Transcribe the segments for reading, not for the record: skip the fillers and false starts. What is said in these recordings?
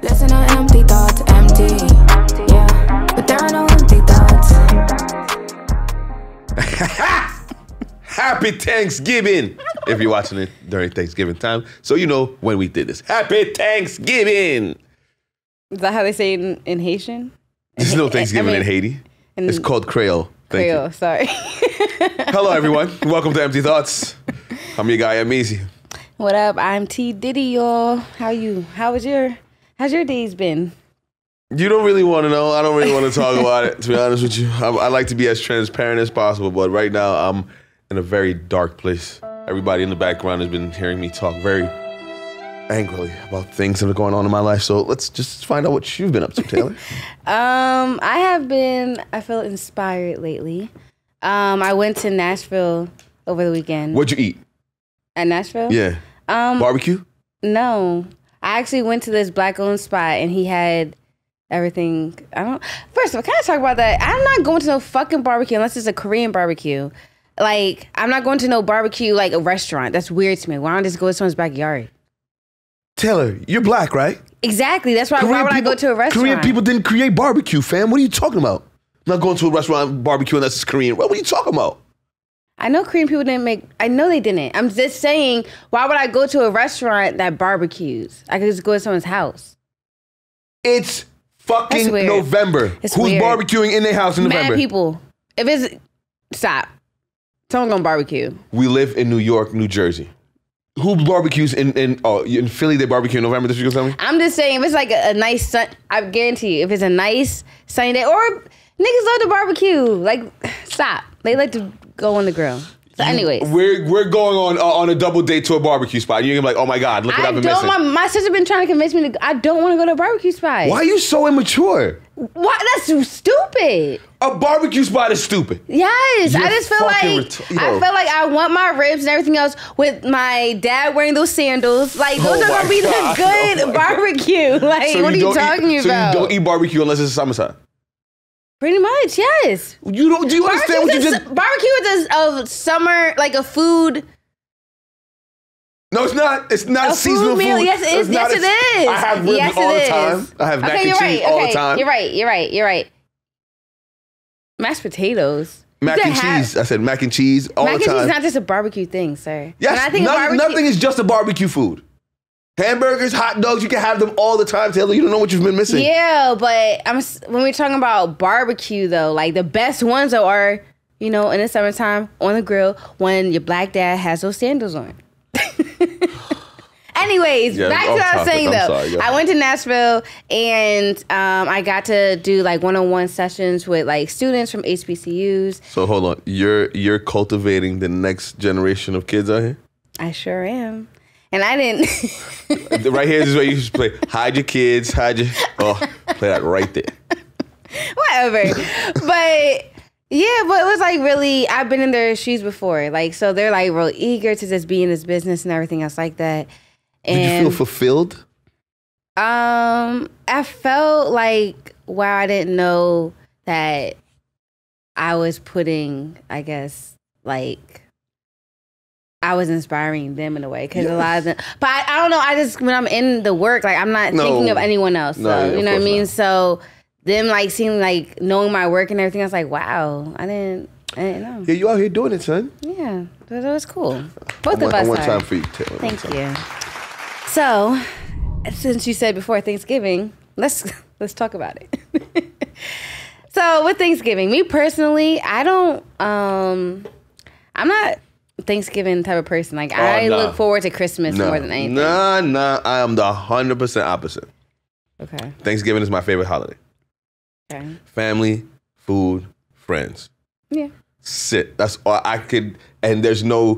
Listen to empty thoughts, empty. Yeah, but there are no empty thoughts. Happy Thanksgiving! If you're watching it during Thanksgiving time, so you know when we did this. Happy Thanksgiving! Is that how they say it in Haitian? There's no Thanksgiving in Haiti. It's called Creole. Creole, sorry. Hello, everyone. Welcome to Empty Thoughts. I'm your guy, Emez. What up? I'm T-Diddy, y'all. How's your days been? You don't really want to know. I don't really want to talk about it, to be honest with you. I like to be as transparent as possible, but right now I'm in a very dark place. Everybody in the background has been hearing me talk very angrily about things that are going on in my life. So let's just find out what you've been up to, Taylor. I feel inspired lately. I went to Nashville over the weekend. What'd you eat? At Nashville? Yeah. Barbecue? No. I actually went to this black-owned spot and he had everything. First of all, can I talk about that? I'm not going to no fucking barbecue unless it's a Korean barbecue. Like, I'm not going to no barbecue like a restaurant. That's weird to me. Why don't I just go to someone's backyard? Taylor, you're black, right? Exactly. That's why. Why would I go to a restaurant? Korean people didn't create barbecue, fam. What are you talking about? I'm not going to a restaurant barbecue unless it's Korean. What are you talking about? I know Korean people didn't make. I know they didn't. I'm just saying, why would I go to a restaurant that barbecues? I could just go to someone's house. It's fucking November. Who's weird. Barbecuing in their house in November? Mad people. If it's stop, someone gonna barbecue. We live in New York, New Jersey. Who barbecues in Philly? They barbecue in November. This you gonna tell me? I'm just saying, if it's like a nice sun, I guarantee you, if it's a nice sunny day, or niggas love to barbecue. Like, stop. They like to go on the grill. So anyways. We're going on a double date to a barbecue spot. You're gonna be like, oh my God, look what I've been missing. My sister been trying to convince me I don't want to go to a barbecue spot. Why are you so immature? Why? That's stupid. A barbecue spot is stupid. Yes. I just feel like I want my ribs and everything else with my dad wearing those sandals. Like, those are gonna be the good barbecue. Like, so what are you talking about? So you don't eat barbecue unless it's summertime? Pretty much, yes. Do you understand what you just... Barbecue is a summer, like a food... No, it's not. It's not seasonal food. Yes, it is. Yes, it is. I have ribs all the time. I have mac and cheese all the time. You're right. Mashed potatoes. Mac and cheese. I said mac and cheese all the time. Mac and cheese is not just a barbecue thing, sir. Yes, nothing is just a barbecue food. Hamburgers, hot dogs, you can have them all the time, Taylor. You don't know what you've been missing. Yeah, but when we're talking about barbecue, though, like the best ones are, in the summertime on the grill when your black dad has those sandals on. Anyways, back to what I was saying, though. Sorry, I went to Nashville and I got to do like one-on-one sessions with like students from HBCUs. So hold on, you're cultivating the next generation of kids out here? I sure am. And I didn't. Right here is where you should play. Hide your kids. Play that right there. Whatever. But yeah, but it was like really, I've been in their shoes before. Like, so they're like real eager to just be in this business and everything else like that. And did you feel fulfilled? I felt like, wow, I didn't know that I was putting, I guess, like, I was inspiring them in a way because a lot of them, but I don't know. I just, when I'm in the work, like I'm not thinking of anyone else. So, you know what I mean? Not. So them like seeing like knowing my work and everything, I was like, wow, I didn't know. Yeah, you out here doing it, son. Yeah, that was cool. Both of us. One time for you, Taylor. Thank you. So, since you said before Thanksgiving, let's talk about it. So with Thanksgiving, me personally, I'm not Thanksgiving type of person. Like I look forward to Christmas more than anything. Nah. I am the 100% opposite. Okay. Thanksgiving is my favorite holiday. Okay. Family, food, friends. Yeah. Sit. That's all I could. And there's no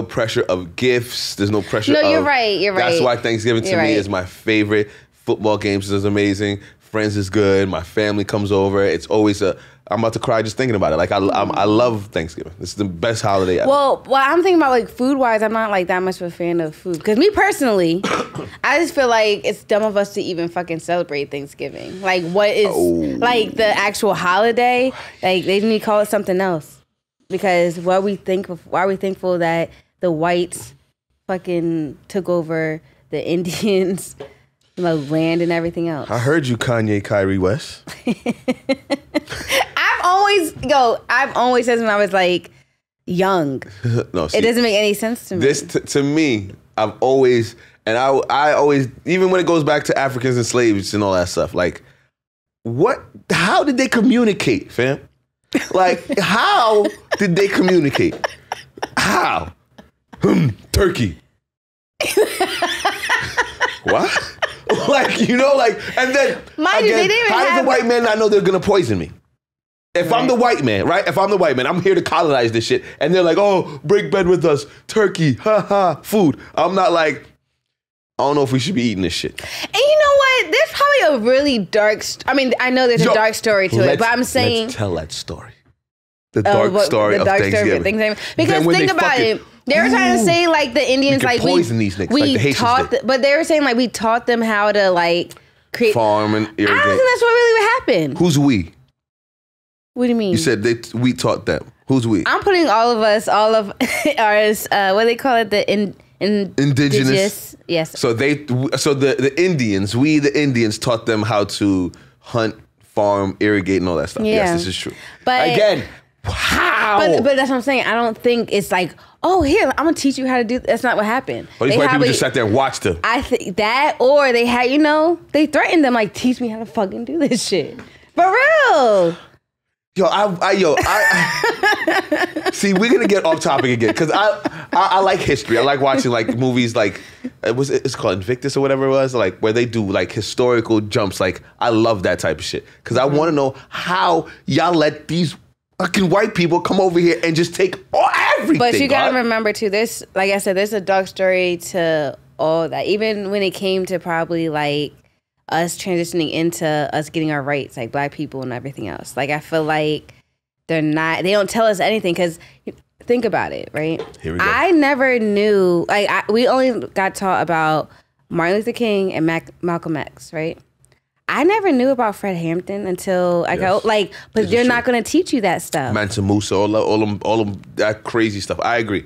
pressure of gifts. There's no pressure. No, you're right. That's why Thanksgiving to me is my favorite. Football games is amazing. Friends is good. My family comes over. It's always I'm about to cry just thinking about it. Like I love Thanksgiving. It's the best holiday ever. Well, I'm thinking about like food wise. I'm not like that much of a fan of food because me personally, I just feel like it's dumb of us to even fucking celebrate Thanksgiving. Like what is like the actual holiday? Like they need to call it something else because why are we thankful that the whites fucking took over the Indians? land and everything else. I heard you, Kanye, Kyrie West. I've always said when I was like young. No, see, it doesn't make any sense to me. This to me, I've always, and I always, even when it goes back to Africans and slaves and all that stuff, like, how did they communicate, fam? Like, how did they communicate? How? Turkey. What? Like, you know, like, and then, Mind you, they didn't even how does have the white man not know they're gonna poison me? If I'm the white man, right? If I'm the white man, I'm here to colonize this shit. And they're like, oh, break bread with us. Turkey, food. I'm not like, I don't know if we should be eating this shit. And you know what? There's probably a really dark, I know there's a dark story to it, but I'm saying. Let's tell that story. The dark story of Thanksgiving. Because think about it. They were trying to say like the Indians, like poison these niggas, like the Haitians did. But they were saying like we taught them how to like create farm and irrigate. I don't think that's what really would happen. Who's we? What do you mean? You said we taught them. Who's we? I'm putting all of us, all of ours. What do they call it? The indigenous. Yes. So the Indians, the Indians taught them how to hunt, farm, irrigate, and all that stuff. Yeah. Yes, this is true. But again, how? But that's what I'm saying. I don't think it's like, oh, here, I'm gonna teach you how to do. That's not what happened. Or these white people just sat there and watched them. I think that, or they had, they threatened them like, teach me how to fucking do this shit for real. Yo, see, we're gonna get off topic again because I like history. I like watching like movies like it's called Invictus or whatever it was, like where they do like historical jumps. Like I love that type of shit because I want to know how y'all let these fucking white people come over here and just take everything. But you gotta remember too, this, like I said, there's a dark story to all that. Even when it came to probably like us transitioning into us getting our rights, like black people and everything else. Like I feel like they don't tell us anything because think about it, right? Here we go. I never knew, like we only got taught about Martin Luther King and Malcolm X, right? I never knew about Fred Hampton until I got like, but they're not going to teach you that stuff. Mansa Musa, all of that crazy stuff. I agree.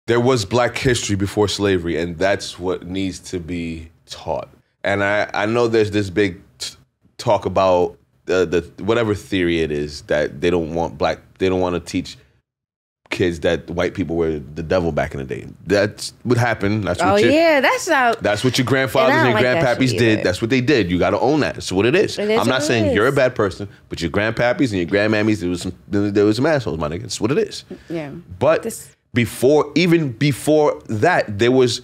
There was black history before slavery, and that's what needs to be taught. And I know there's this big talk about the whatever theory it is that they don't want to teach kids that white people were the devil back in the day. That's what happened. That's what that's what your grandfathers and your grandpappies did. That's what they did. You got to own that. That's what it is. I'm not saying you're a bad person, but your grandpappies and your grandmammies, there was some assholes, my nigga. That's what it is. Yeah. But before that, there was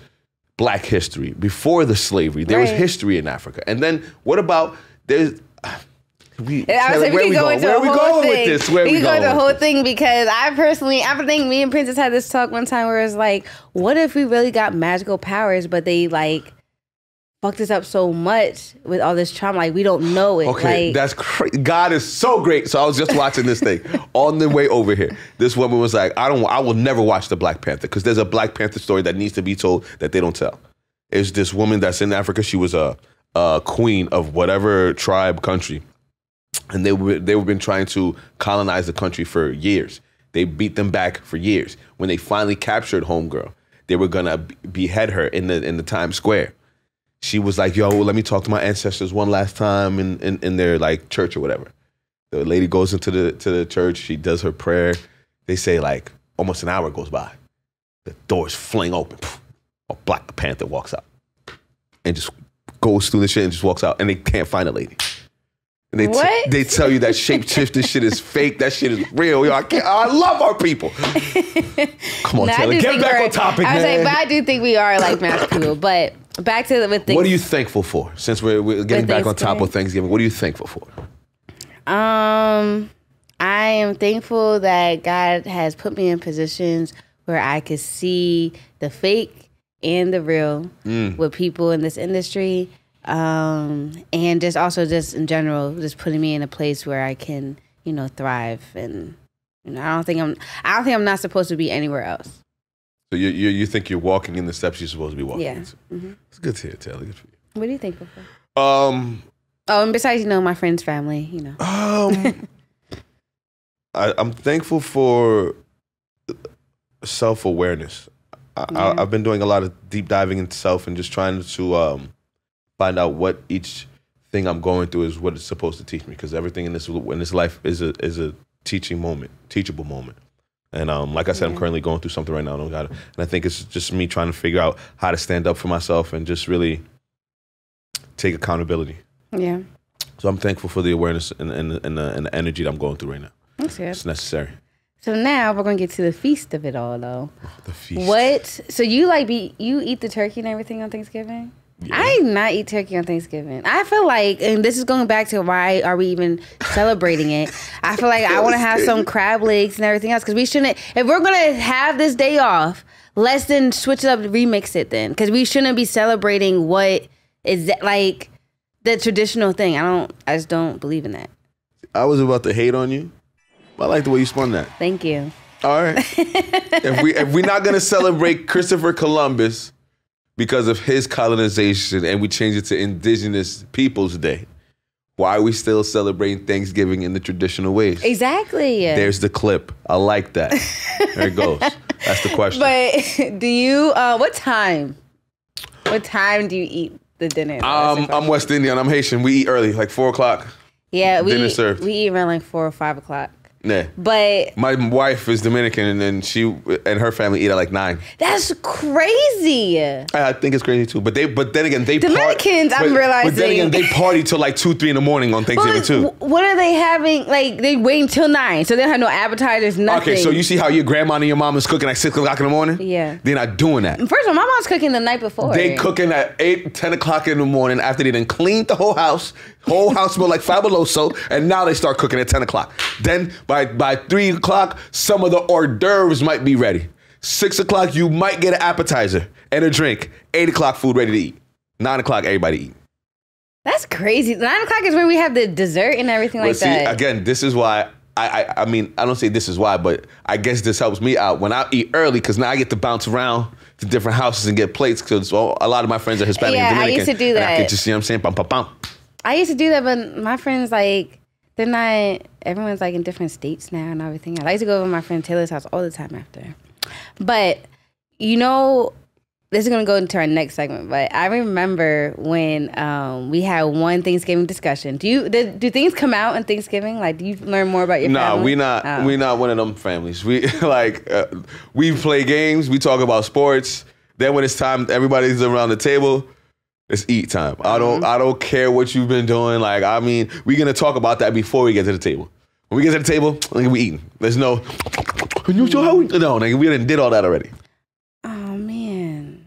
black history. Before the slavery, there was history in Africa. And then what about we can go into the whole thing because I think me and Princess had this talk one time where it's like, what if we really got magical powers, but they like fucked us up so much with all this trauma, like we don't know it. Okay, like, that's crazy. God is so great. So I was just watching this thing on the way over here. This woman was like, I will never watch the Black Panther because there's a Black Panther story that needs to be told that they don't tell. It's this woman that's in Africa. She was a queen of whatever tribe, country. And they were been trying to colonize the country for years. They beat them back for years. When they finally captured homegirl, they were gonna behead her in the Times Square. She was like, yo, let me talk to my ancestors one last time in their like church or whatever. The lady goes into the church, she does her prayer. They say like almost an hour goes by. The doors fling open. A Black Panther walks out and just goes through the shit and just walks out and they can't find a lady. And they tell you that shapeshifting shit is fake. That shit is real. Yo, I love our people. Come on, Taylor, get back on topic, man. I was like, but I do think we are like math people. But back to with things. What are you thankful for? Since we're getting back on top of Thanksgiving, what are you thankful for? I am thankful that God has put me in positions where I could see the fake and the real with people in this industry. And just also just in general, just putting me in a place where I can, thrive. And I don't think I'm not supposed to be anywhere else. So you think you're walking in the steps you're supposed to be walking? Yeah. Into. Mm-hmm. It's good to hear, Taylor. Good for you. What are you thankful for? Oh, and besides, my friend's family, I'm thankful for self-awareness. I've been doing a lot of deep diving into self and just trying to find out what each thing I'm going through is what it's supposed to teach me. Because everything in this life is a teachable moment. And like I said, I'm currently going through something right now. I don't got it. And I think it's just me trying to figure out how to stand up for myself and just really take accountability. Yeah. So I'm thankful for the awareness and the energy that I'm going through right now. That's good. It's necessary. So now we're gonna get to the feast of it all, though. The feast. What? So you you eat the turkey and everything on Thanksgiving? Yeah. I do not eat turkey on Thanksgiving. I feel like, and this is going back to why are we even celebrating it? I feel like I want to have some crab legs and everything else, because we shouldn't. If we're gonna have this day off, let's then switch it up, remix it then, because we shouldn't be celebrating what is like the traditional thing. I just don't believe in that. I was about to hate on you. I like the way you spun that. Thank you. All right. if we're not gonna celebrate Christopher Columbus because of his colonization and we change it to Indigenous Peoples Day, why are we still celebrating Thanksgiving in the traditional ways? Exactly. There's the clip. I like that. There it goes. That's the question. But do you? What time? What time do you eat the dinner? I'm West Indian. I'm Haitian. We eat early, like 4 o'clock. Yeah, dinner served. We eat around like 4 or 5 o'clock. Yeah. But my wife is Dominican, and then she and her family eat at like 9. That's crazy. I think it's crazy too. But then again, they Dominicans. I'm realizing. But then again, they party till like 2, 3 in the morning on Thanksgiving too. What are they having? Like they waiting till 9, so they don't have no appetizers, nothing. Okay, so you see how your grandma and your mom is cooking at 6 o'clock in the morning? Yeah. They're not doing that. First of all, my mom's cooking the night before. They cooking at 8, 10 o'clock in the morning after they done cleaned the whole house. Whole house smell like fabuloso, and now they start cooking at 10 o'clock. Then by 3 o'clock, some of the hors d'oeuvres might be ready. 6 o'clock, you might get an appetizer and a drink. 8 o'clock, food ready to eat. 9 o'clock, everybody eat. That's crazy. 9 o'clock is when we have the dessert and everything like that. Again, this is why I mean, I don't say this is why, but I guess this helps me out when I eat early, because now I get to bounce around to different houses and get plates, because a lot of my friends are Hispanic and Dominican. I used to do that. And I could just, you know what I'm saying? Bum, bum, bum. I used to do that, but my friends, like, they're not, everyone's like in different states now and everything. I used to go over to my friend Taylor's house all the time after. But, you know, this is going to go into our next segment, but I remember when we had one Thanksgiving discussion. Do things come out on Thanksgiving? Like, do you learn more about your family? No, we not one of them families. We we play games, we talk about sports. Then when it's time, everybody's around the table. It's eat time. I don't care what you've been doing. Like, I mean, we're gonna talk about that before we get to the table. When we get to the table, we eating. There's no, nigga, we done did all that already. Oh man,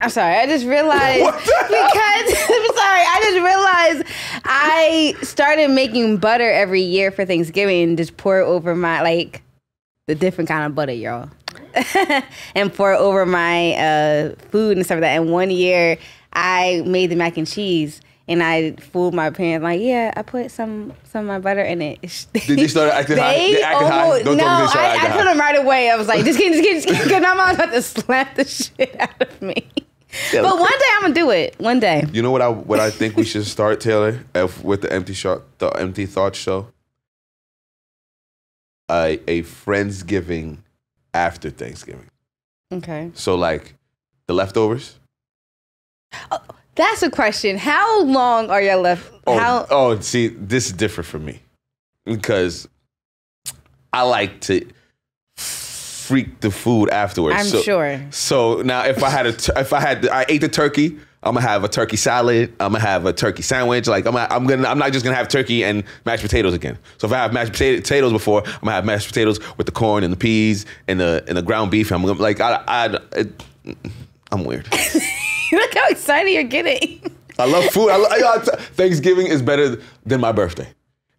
I'm sorry. I just realized I just realized I started making butter every year for Thanksgiving and just pour it over my the different kind of butter, y'all, and pour it over my food and stuff like that. And one year, I made the mac and cheese, and I fooled my parents. Like, yeah, I put some of my butter in it. Did they start acting high? They acted high? Don't tell me they started acting high. I told them right away. I was like, just kidding. Because my mom's about to slap the shit out of me. Yeah, but one day I'm gonna do it. One day. You know what I think we should start, Taylor, with the Empty Thoughts show? A Friendsgiving after Thanksgiving. Okay. So like the leftovers. Oh, that's a question. How long are y'all left? See, this is different for me because I like to freak the food afterwards. I'm sure. So now, if I ate the turkey, I'm gonna have a turkey salad. I'm gonna have a turkey sandwich. Like I'm not just gonna have turkey and mashed potatoes again. So if I have mashed potatoes before, I'm gonna have mashed potatoes with the corn and the peas and the ground beef. I'm gonna I'm weird. Look how excited you're getting. I love food. Thanksgiving is better than my birthday.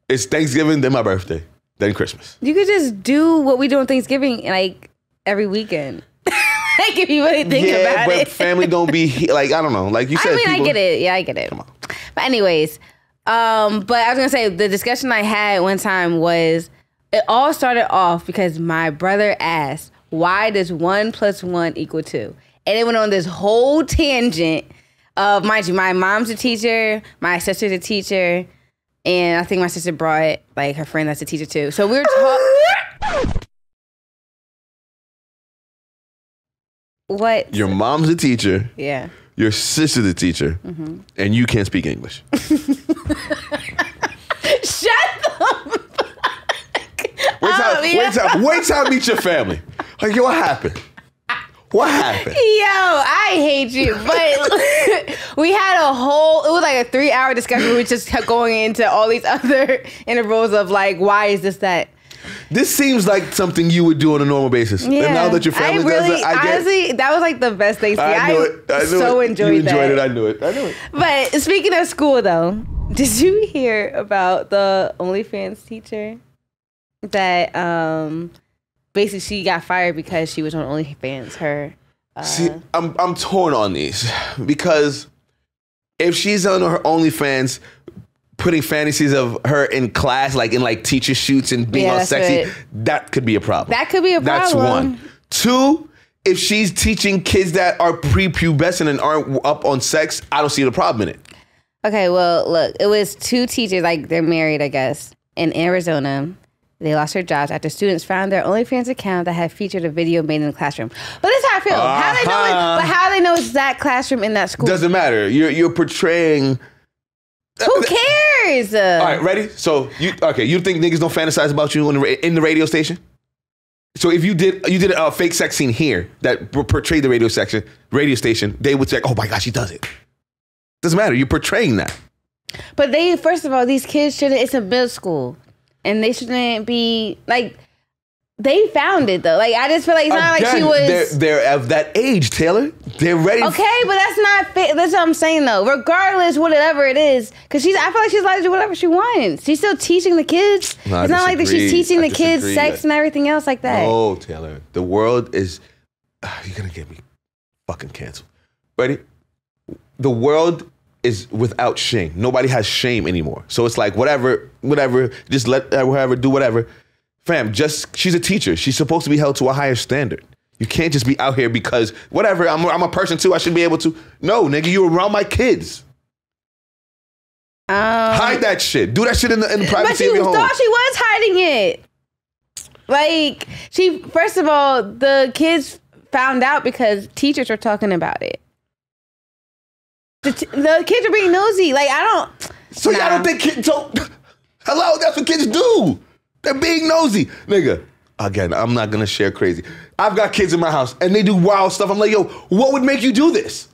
It's Thanksgiving, then my birthday, then Christmas. You could just do what we do on Thanksgiving like every weekend. Like if you really think about it. Yeah, but family don't be like, I don't know. Like you said, I get it. Yeah, I get it. Come on. But anyways, but I was gonna say the discussion I had one time was it all started off because my brother asked, why does 1 + 1 = 2? And it went on this whole tangent of, mind you, my mom's a teacher, my sister's a teacher, and I think my sister brought like her friend that's a teacher too. So we were talking. What? Your mom's a teacher. Yeah. Your sister's a teacher. And you can't speak English. Shut the Wait till I meet your family. Like, yo, what happened? What happened? Yo, I hate you. But we had it was like a 3-hour discussion. We were just kept going into all these other intervals of like, why is this that? This seems like something you would do on a normal basis. Yeah. And now that your family does it, I get honestly, that was like the best thing. I knew it. I knew it. Enjoyed you enjoyed that. it. I knew it. But speaking of school, though, did you hear about the OnlyFans teacher that basically she got fired because she was on OnlyFans? See, I'm torn on these because if she's on her OnlyFans, putting fantasies of her in class, like in like teacher shoots and being all sexy, that could be a problem. That could be a problem. That's one. Two, if she's teaching kids that are prepubescent and aren't up on sex, I don't see the problem in it. Okay, well, look, it was 2 teachers, like they're married, I guess, in Arizona. They lost their jobs after students found their OnlyFans account that had featured a video made in the classroom. But this is how I feel. How do they know it's that classroom in that school? Doesn't matter. You're portraying. Who cares? All right, ready? So you think niggas don't fantasize about you in the radio station? So if you did a fake sex scene here that portrayed the radio station, they would say, "Oh my gosh, she does it." Doesn't matter. You're portraying that. But first of all, these kids shouldn't. It's a middle school, and they shouldn't be like. They found it though. Like I just feel like it's not like she was. They're of that age, Taylor. They're ready. Okay, but that's not fit. That's what I'm saying though. Regardless, whatever it is, because I feel like she's allowed to do whatever she wants. She's still teaching the kids. No, it's not like that she's teaching the kids sex and everything else like that. No, Taylor. The world is. You're gonna get me fucking canceled. Ready? The world is without shame. Nobody has shame anymore. So it's like whatever. Just let whoever do whatever. Fam, she's a teacher. She's supposed to be held to a higher standard. You can't just be out here because whatever. I'm a person too. I should be able to. No, nigga, you're around my kids. Hide that shit. Do that shit in the privacy of your home. But she thought she was hiding it. Like first of all, the kids found out because teachers were talking about it. The kids are being nosy. Like I don't. So y'all don't think kids don't? Hello, that's what kids do. They're being nosy. Nigga, again, I'm not gonna share crazy. I've got kids in my house and they do wild stuff. I'm like, yo, what would make you do this?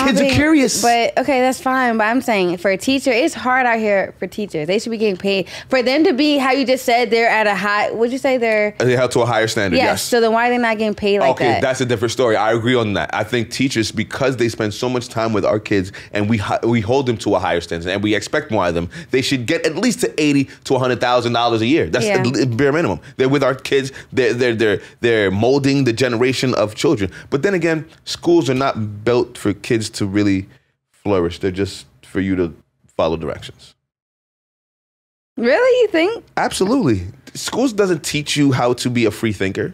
Kids are curious. But okay, that's fine. But I'm saying for a teacher, it's hard out here for teachers. They should be getting paid. For them to be, how you just said, they're at a high, would you say they're held to a higher standard, yes. So then why are they not getting paid like that? Okay, that's a different story. I agree on that. I think teachers, because they spend so much time with our kids and we hold them to a higher standard and we expect more of them, they should get at least to $80,000 to $100,000 a year. That's the bare minimum. They're with our kids. They're molding the generation of children. But then again, schools are not built for kids to really flourish. They're just for you to follow directions. Really? You think? Absolutely. Schools doesn't teach you how to be a free thinker.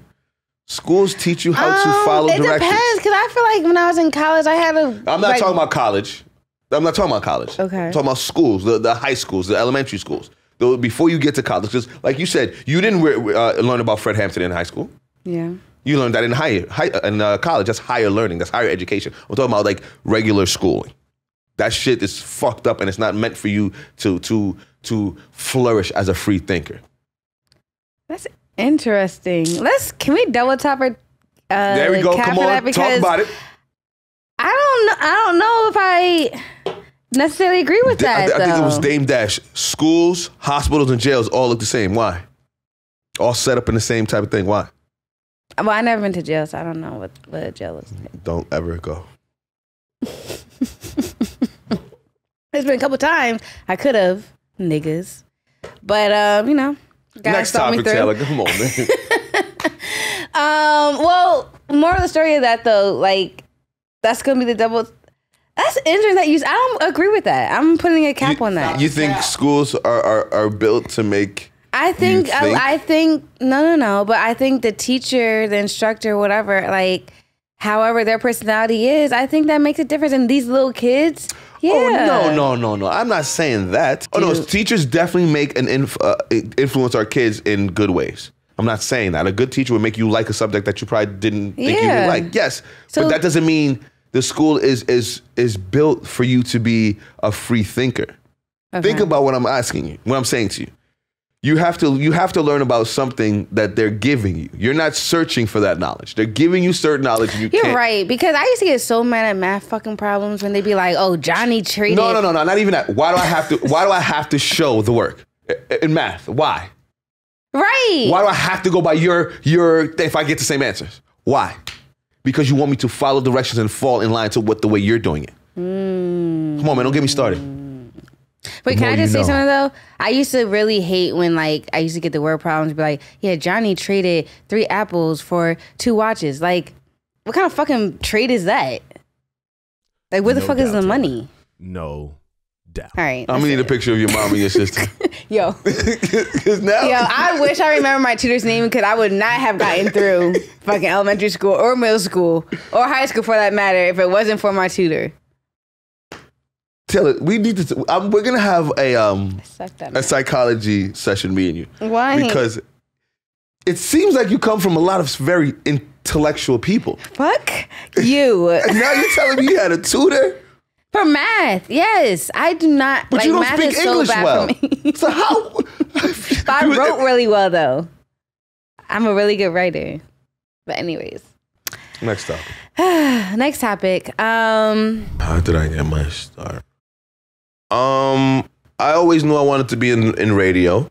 Schools teach you how to follow directions. It depends, because I feel like when I was in college, I had a... I'm not talking about college. I'm not talking about college. Okay. I'm talking about schools, the high schools, the elementary schools. Before you get to college, because like you said, you didn't learn about Fred Hampton in high school. Yeah. You learned that in college. That's higher learning. That's higher education. I'm talking about like regular schooling. That shit is fucked up, and it's not meant for you to flourish as a free thinker. That's interesting. Can we double top our there we go. Come on, talk about it. I don't know if I necessarily agree with that. I think it was Dame Dash. Schools, hospitals, and jails all look the same. Why? All set up in the same type of thing. Why? Well, I never been to jail, so I don't know what a jail is. Don't ever go. There's been a couple times I could have, niggas. But, you know. Next topic, Taylor. Come on, man. Well, more of the story of that, though, like, that's going to be the double... That's interesting. I don't agree with that. I'm putting a cap on that. You think schools are built to make... I think no. But I think the teacher, the instructor, whatever, like, however their personality is, I think that makes a difference in these little kids. Yeah. Oh, no. I'm not saying that. Oh, no, teachers definitely make an influence our kids in good ways. I'm not saying that. A good teacher would make you like a subject that you probably didn't think you would like. Yes, but that doesn't mean the school is built for you to be a free thinker. Okay. Think about what I'm asking you, what I'm saying to you. You have to learn about something that they're giving you. You're not searching for that knowledge. They're giving you certain knowledge. And You're right, because I used to get so mad at math fucking problems when they be like, "Oh, Johnny treated." No, not even that. Why do I have to show the work in math? Why? Right. Why do I have to go by your if I get the same answers? Why? Because you want me to follow directions and fall in line to the way you're doing it. Come on, man, don't get me started. Wait, can I just say something though? I used to really hate when I used to get the word problems, be like, yeah, Johnny traded 3 apples for 2 watches. Like, what kind of fucking trade is that? Like, where the fuck is the money? No doubt. All right. I'm gonna need a picture of your mom and your sister. Yo, I wish I remember my tutor's name, because I would not have gotten through fucking elementary school or middle school or high school for that matter if it wasn't for my tutor. Tell it. We need to. We're gonna have a psychology session, me and you. Why? Because it seems like you come from a lot of very intellectual people. Fuck you. Now you're telling me you had a tutor for math? Yes, I do not. But you don't math speak is so English bad well. for me. So how? But I wrote really well though. I'm a really good writer. But anyways. Next topic. Next topic. How did I get my start? I always knew I wanted to be in radio.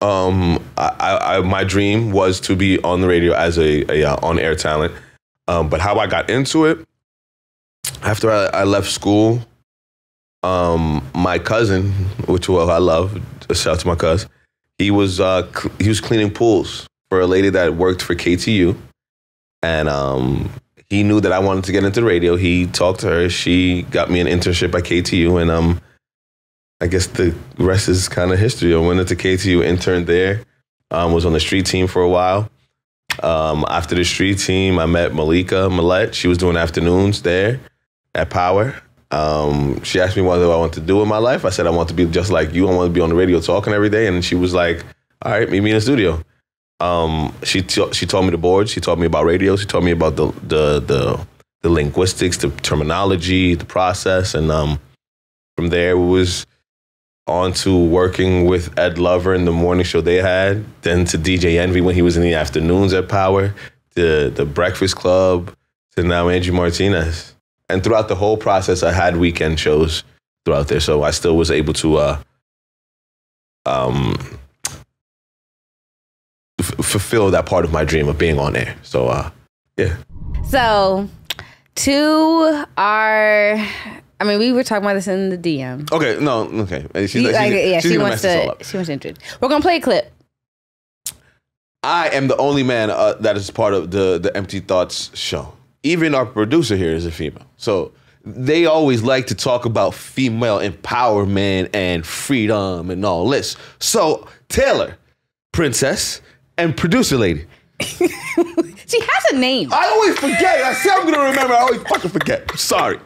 My dream was to be on the radio as a on-air talent. But how I got into it, after I left school, my cousin, which I love, shout out to my cousin, he was cleaning pools for a lady that worked for KTU, and he knew that I wanted to get into radio. He talked to her. She got me an internship at KTU, and I guess the rest is kind of history. I went into KTU, interned there, was on the street team for a while. After the street team, I met Malika Millette. She was doing afternoons there at Power. She asked me what I want to do in my life. I said, I want to be just like you. I want to be on the radio talking every day. And she was like, all right, meet me in the studio. She taught me the boards. She taught me about radio. She taught me about the linguistics, the terminology, the process. And from there, it was on to working with Ed Lover in the morning show they had, then to DJ Envy when he was in the afternoons at Power, the Breakfast Club, to now Angie Martinez. And throughout the whole process, I had weekend shows throughout there. So I still was able to fulfill that part of my dream of being on air. So, yeah. So, we were talking about this in the DM. Okay, no, okay. She wants to introduce. We're going to play a clip. I am the only man that is part of the Empty Thoughts show. Even our producer here is a female. So they always like to talk about female empowerment and freedom and all this. So Taylor, princess, and producer lady. She has a name. I always forget. I say I'm going to remember. I always fucking forget. I'm sorry.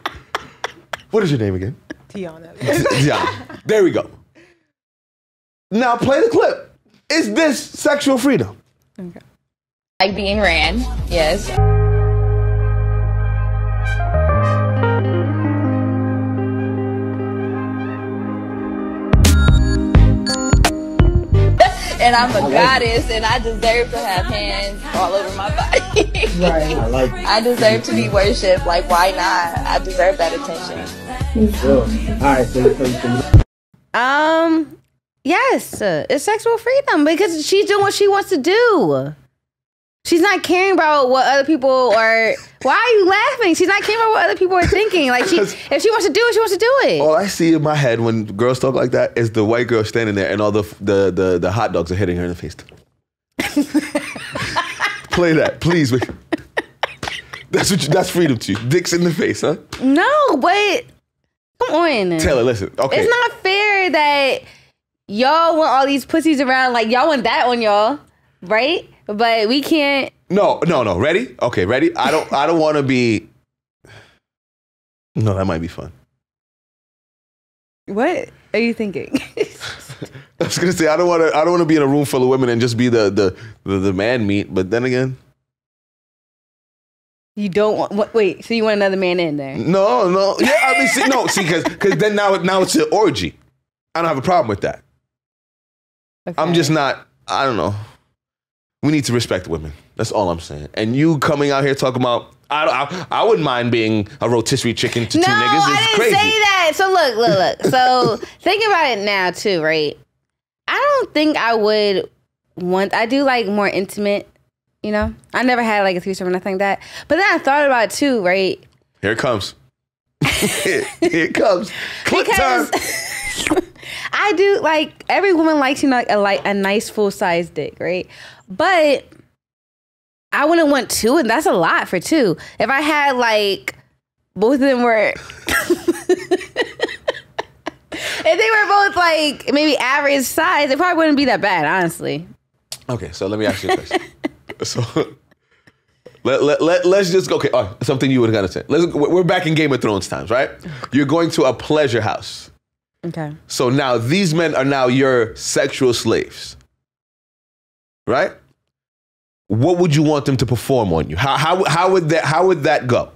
What is your name again? Tiana. Yeah. There we go. Now play the clip. Is this sexual freedom? Okay. Like being ran, yes. And I'm a goddess, and I deserve to have hands all over my body. Right. I like it. I deserve to be worshipped. Like, why not? I deserve that attention. Sure. All right. Yes, it's sexual freedom because she's doing what she wants to do. She's not caring about what other people are. Why are you laughing? She's not caring about what other people are thinking. Like, if she wants to do it, she wants to do it. All I see in my head when girls talk like that is the white girl standing there and all the hot dogs are hitting her in the face. Play that, please. That's freedom to you. Dicks in the face, huh? No, but come on. Taylor, listen. Okay. It's not fair that y'all want all these pussies around. Like, y'all want that on y'all, right? But we can't. No. Ready? Okay, ready? I don't want to be. No, that might be fun. What are you thinking? I was gonna say I don't want to be in a room full of women and just be the man meat. But then again, You don't want, wait, so you want another man in there? no, yeah. I mean, see, because then now it's an orgy. I don't have a problem with that. Okay. I'm just not. I don't know. We need to respect women. That's all I'm saying. And you coming out here talking about, I wouldn't mind being a rotisserie chicken to two niggas. I didn't crazy. say that. So look. So think about it now too, right? I don't think I would want. I do like more intimate. You know, I never had like a threesome or nothing like that. But then I thought about it too, right? Here it comes. Here it comes. Clip time. I do like every woman likes like a nice full size dick, right? But I wouldn't want two, and that's a lot for two. If I had like both of them were, if they were both like maybe average size, it probably wouldn't be that bad, honestly. Okay, so let me ask you a question. So let's just go. Okay, something you would have got to say. We're back in Game of Thrones times, right? You're going to a pleasure house. Okay. So now these men are now your sexual slaves, right? What would you want them to perform on you? How would that go?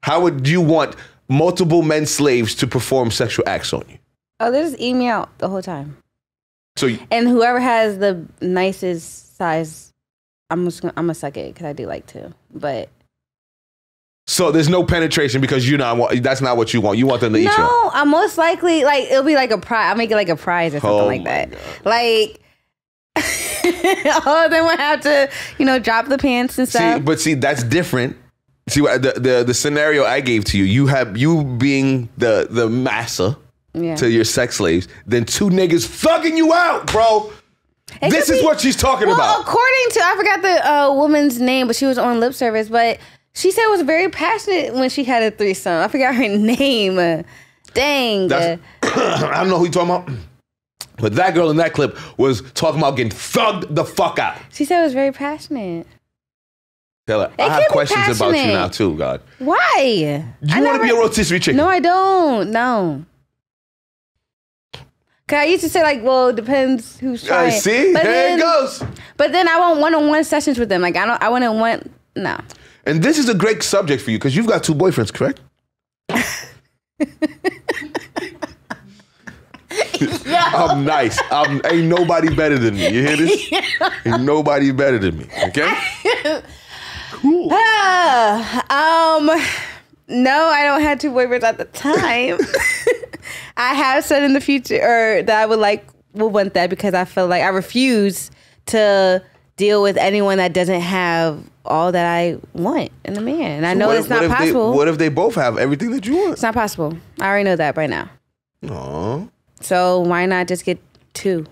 How would you want multiple men slaves to perform sexual acts on you? Oh, they just eat me out the whole time. So and whoever has the nicest size, I'm gonna suck it because I do like to. But so there's no penetration because that's not what you want. You want them to eat you out. No, I'm most likely like it'll be like a prize. I'll make it like a prize or something like that. God. Like all of them would have to, drop the pants and stuff. See, that's different. See, the scenario I gave to you, you being the massa to your sex slaves, then two niggas thugging you out, bro. This is what she's talking about. According to, I forgot the woman's name, but she was on lip service, but she said it was very passionate when she had a threesome. I forgot her name. Dang. I don't know who you're talking about. But that girl in that clip was talking about getting thugged the fuck out. She said it was very passionate. Tell her, I have questions about you now too, God. Why? You want to be a rotisserie chicken? No, I don't. No. Cause I used to say like, well, it depends who's trying. See, there it goes. But then I want one-on-one sessions with them. Like I wouldn't want no. And this is a great subject for you because you've got two boyfriends, correct? I'm nice. Ain't nobody better than me. You hear this? Ain't nobody better than me. Okay. Cool. No, I don't have two boyfriends at the time. I have said in the future or that I would want that because I feel like I refuse to deal with anyone that doesn't have all that I want in a man. And I know it's not possible. What if they both have everything that you want? It's not possible. I already know that by now. Aww. So why not just get two?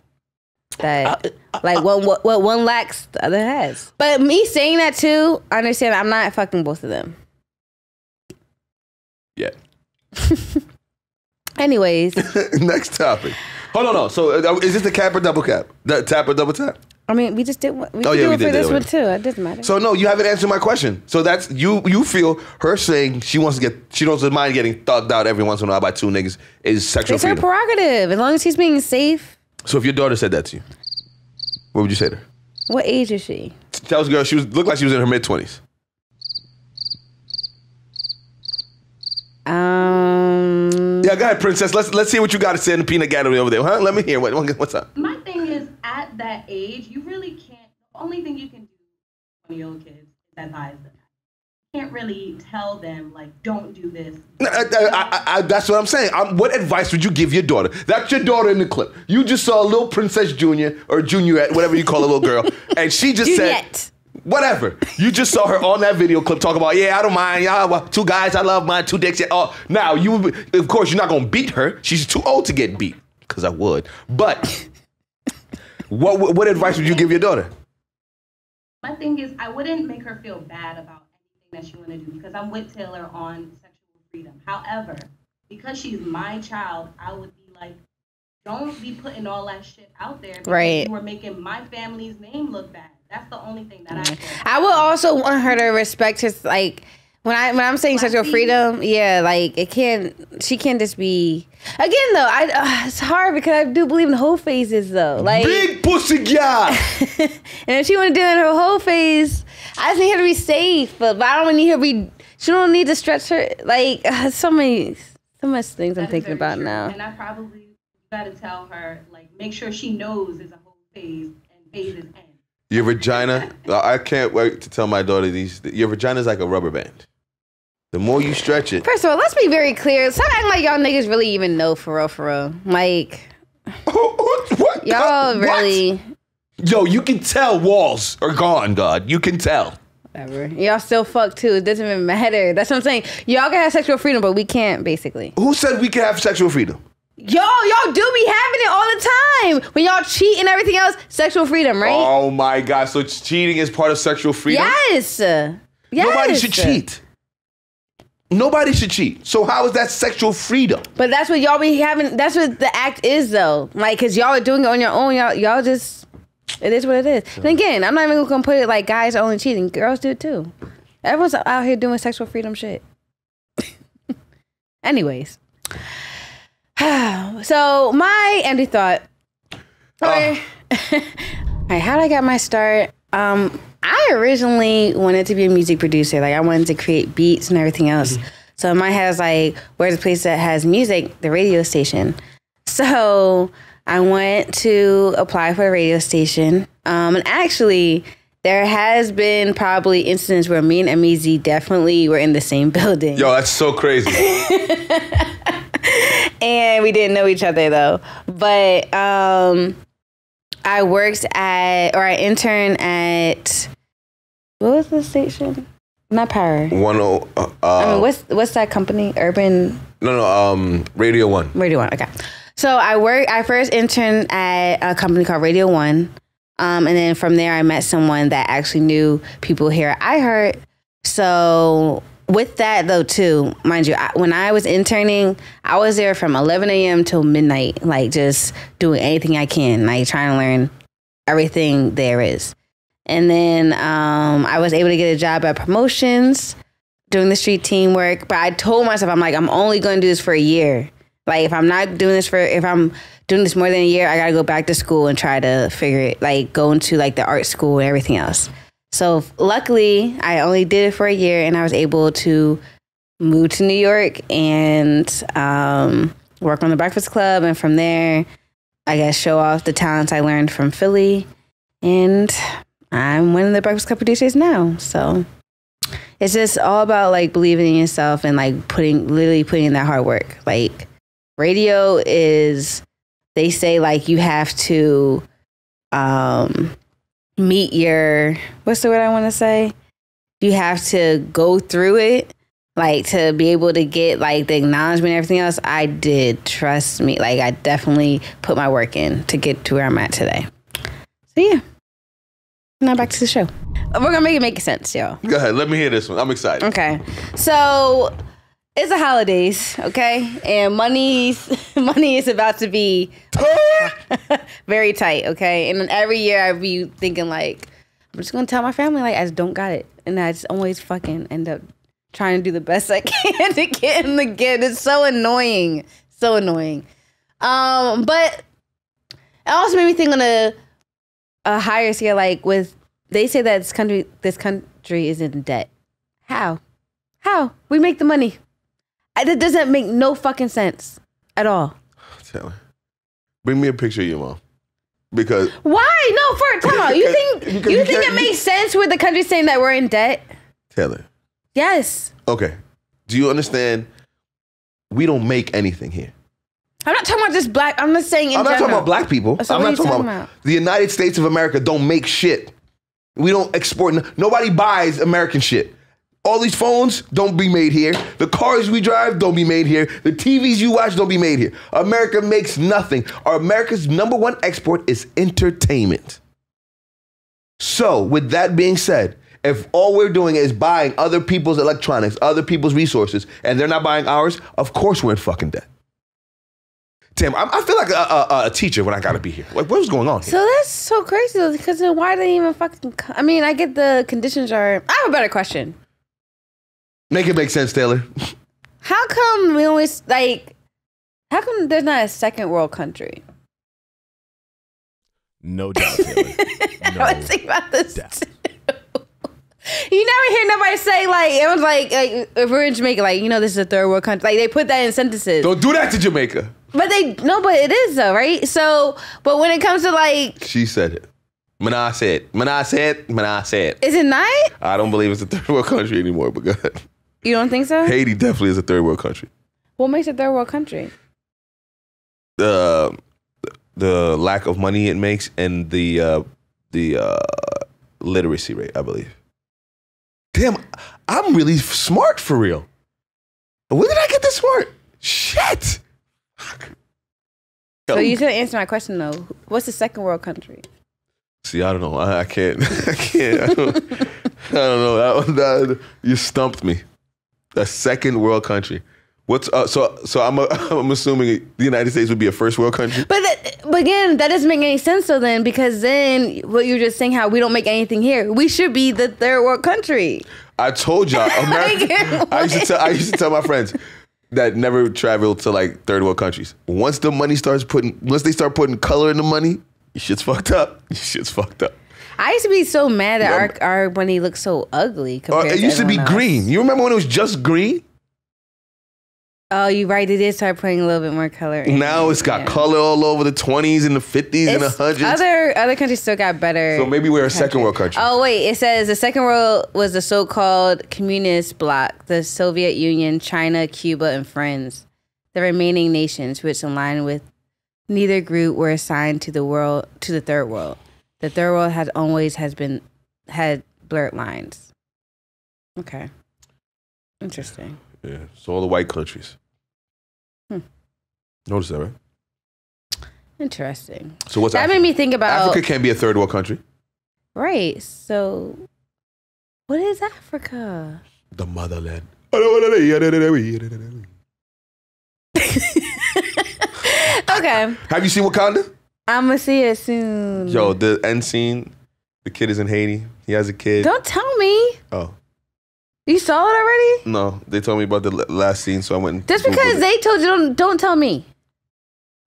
That what one lacks, the other has. But me saying that too, I understand I'm not fucking both of them. Yeah. Anyways. Next topic. Hold on, no. So is this the cap or double cap? The tap or double tap? I mean, we just did we did it for this one too. It doesn't matter. So no, you haven't answered my question. So that's you feel her saying she doesn't mind getting thugged out every once in a while by two niggas is sexual it's her freedom. prerogative as long as he's being safe. So if your daughter said that to you, what would you say to her? What age is she? Tell this girl looked like she was in her mid-20s. Yeah, go ahead, princess. Let's hear what you got to say in the peanut gallery over there, huh? Let me hear what's up. My thing is, at that age, you really can't. The only thing you can do for your kids is advise them. You can't really tell them like, don't do this. That's what I'm saying. What advice would you give your daughter? That's your daughter in the clip. You just saw a little Princess Junior or Juniorette, whatever you call a little girl, and she just said. Whatever. You just saw her on that video clip talk about, I don't mind. Y'all, two guys, I love mine, two dicks. Oh, now, of course, you're not going to beat her. She's too old to get beat, because I would. But what advice would you give your daughter? My thing is, I wouldn't make her feel bad about anything that she want to do, because I'm with Taylor on sexual freedom. However, because she's my child, I would be like, don't be putting all that shit out there because you are making my family's name look bad. That's the only thing that I would also want her to respect his, like, When I'm saying sexual freedom, yeah, like she can't just be. Again, though, it's hard because I do believe in whole phases, though. Like big pussy guy. And if she want to do it in her whole phase, I just need her to be safe. But I don't need her to be. She don't need to stretch her. Like so much things I'm thinking about true. now. And I probably got to tell her, like, make sure she knows it's a whole phase and phases end. Your vagina. I can't wait to tell my daughter your vagina is like a rubber band. The more you stretch it. First of all, let's be very clear. Stop acting like y'all niggas really even know for real. Like, what? Y'all really. Yo, you can tell walls are gone, God. You can tell. Whatever. Y'all still fuck too. It doesn't even matter. That's what I'm saying. Y'all can have sexual freedom, but we can't, basically. Who said we can have sexual freedom? Y'all do be having it all the time. When y'all cheat and everything else, sexual freedom, right? Oh my God. So cheating is part of sexual freedom? Yes. Nobody should cheat. Nobody should cheat. So how is that sexual freedom? But that's what y'all be having. That's what the act is, though. Like, because y'all are doing it on your own. Y'all just, it is what it is. And again, I'm not even going to put it like guys are only cheating. Girls do it, too. Everyone's out here doing sexual freedom shit. Anyways. So, my empty thought. Okay. All right, how did I get my start? I originally wanted to be a music producer. Like, I wanted to create beats and everything else. Mm-hmm. So in my head, I was like, where's the place that has music? The radio station. So I went to apply for a radio station. And actually, there has been probably incidents where me and Emez definitely were in the same building. Yo, that's so crazy. And we didn't know each other, though. But I interned at, what was the station? Not Power. I mean, what's that company? Urban? No, Radio 1. Radio 1, okay. So I first interned at a company called Radio 1. And then from there, I met someone that actually knew people here at iHeart. So with that, though, too, mind you, when I was interning, I was there from 11 a.m. till midnight, like just doing anything I can, like trying to learn everything there is. And then I was able to get a job at Promotions, doing the street team work. But I told myself, I'm like, I'm only going to do this for a year. Like, if I'm doing this more than a year, I got to go back to school and try to figure it, like go into like the art school and everything else. So luckily, I only did it for a year and I was able to move to New York and work on the Breakfast Club. And from there, I guess show off the talents I learned from Philly. And I'm one of the Breakfast Club producers now. So it's just all about like believing in yourself and like literally putting in that hard work. Like radio is, they say like you have to meet your, what's the word I want to say? You have to go through it, like to be able to get like the acknowledgement and everything else. I did, trust me. Like I definitely put my work in to get to where I'm at today. So yeah. Now back to the show. We're gonna make sense, y'all. Go ahead, let me hear this one. I'm excited. Okay, so it's the holidays, okay, and money is about to be very tight, okay. And then every year I be thinking like, I'm just gonna tell my family like I just don't got it, and I just always fucking end up trying to do the best I can to get in the gift. It's so annoying, so annoying. But it also made me think on a higher scale, like they say that this country is in debt. How we make the money? That doesn't make no fucking sense at all. Taylor, bring me a picture of your mom. Because why? No, time out. You think it makes sense with the country saying that we're in debt? Taylor. Yes. Okay. Do you understand? We don't make anything here. I'm not talking about just black. I'm just saying I'm not talking about black people. So I'm not talking about the United States of America don't make shit. We don't export. Nobody buys American shit. All these phones don't be made here. The cars we drive don't be made here. The TVs you watch don't be made here. America makes nothing. America's #1 export is entertainment. So with that being said, if all we're doing is buying other people's electronics, other people's resources, and they're not buying ours, of course we're in fucking debt. Damn, I feel like a teacher when I gotta be here. Like, what's going on here? So that's so crazy though, because then why do they even fucking? I mean, I get the conditions are. I have a better question. Make it make sense, Taylor. How come we always like? How come there's not a second world country? No doubt, Taylor. No I was thinking about this. doubt. Too. You never hear nobody say like it was like if we're in Jamaica, like this is a third world country. Like they put that in sentences. Don't do that to Jamaica. But but it is though, right? So, but when it comes to like, She said it. Mana said. Mana said. Mana said. is it not? I don't believe it's a third world country anymore. But go ahead. You don't think so? Haiti definitely is a third world country. What makes a third world country? The lack of money it makes and the literacy rate, I believe. Damn, I'm really smart for real. When did I get this smart? Shit. Fuck. So you should answer my question though. What's the second world country? See, I don't know. I can't. I can't. I don't know. That you stumped me. A second world country. What's so I'm assuming the United States would be a first world country. But again, that doesn't make any sense though. Then because then what you're just saying how we don't make anything here. We should be the third world country. I told y'all, America. I used to tell my friends that never traveled to like third world countries. Once they start putting color in the money, your shit's fucked up. Your shit's fucked up. I used to be so mad that our money looks so ugly compared It used to be everyone else. green. You remember when it was just green? Oh, you're right. They did start putting a little bit more color in. Now it's got color all over the 20s and the 50s and the 100s. Other countries still got better. So maybe we're a second world country. Oh, wait. It says the second world was the so-called communist bloc, the Soviet Union, China, Cuba, and friends. The remaining nations, which aligned with neither group, were assigned to the third world. The third world had blurred lines. Okay. Interesting. Yeah, so all the white countries. Notice that, right? Interesting. So what's that made me think about Africa can't be a third world country. Right. So what is Africa? The motherland. Okay. Have you seen Wakanda? I'm gonna see it soon. Yo, the end scene. The kid is in Haiti. He has a kid. Don't tell me. Oh. You saw it already? No, they told me about the last scene, so I went. Just because they told you, don't tell me.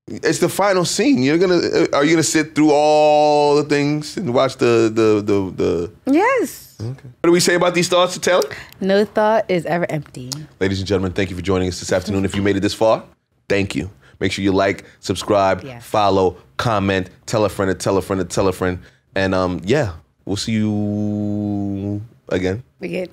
It's the final scene. Are you gonna sit through all the things and watch the? Yes. Okay. What do we say about these thoughts, Taylor? No thought is ever empty. Ladies and gentlemen, thank you for joining us this afternoon. If you made it this far, thank you. Make sure you like, subscribe, follow, comment, tell a friend, tell a friend, tell a friend, and yeah, we'll see you again. Again.